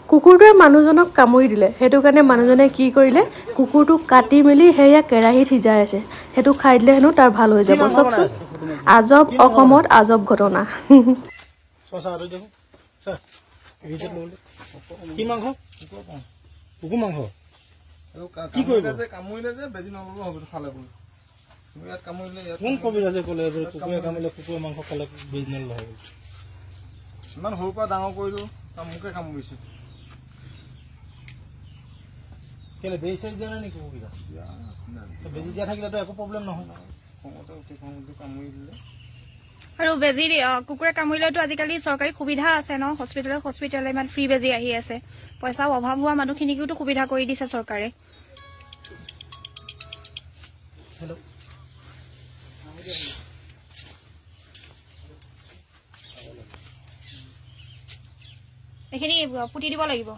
কুকুৰটোৱে মানুহজনক কামুৰি দিলে হেতু কাৰণে মানুহজনে কি কৰিলে কুকুৰটো কাটি মেলি হেয়া কেৰাহীত সিজাই আছে হেতু খাই দিলে হেনো তাৰ ভাল হৈ যাব চকচোন আজব অসমত আজব ঘটনা সসা আৰু দেখো স্যাৰ ভিতৰ ললে কি মাংস কুকুৰ মাংস কি কৰিব কামুৰিলে যে বেজি নলব হ'ব খালে বুলি ইয়াত কামুৰিলে কোন কবিৰাজে ক'লে কুকুৰে কামুৰিলে কুকুৰ মাংস খালে বেজি নলব হ'ব ইমান সৰুৰ পৰা ডাঙৰ কৰিলো মুখে কামুৰিছে কেলে বেজি চাই দিয়া নাই কুকুৰা বেজি দিয়া থাকিলেতো একো প্ৰব্লেম নহয় খঙতে উঠি কামুৰি দিলে আৰু বেজি কুকুৰে কামুৰিলেতো আজিকালি চৰকাৰী সুবিধা আছে ন হস্পিটেলে ইমান ফ্ৰী বেজি আহি আছে পইচাৰ অভাৱ হোৱা মানুহখিনিকো সুবিধা কৰি দিছে চৰকাৰে হেল্ল' এইখিনি পুতি দিব লাগিব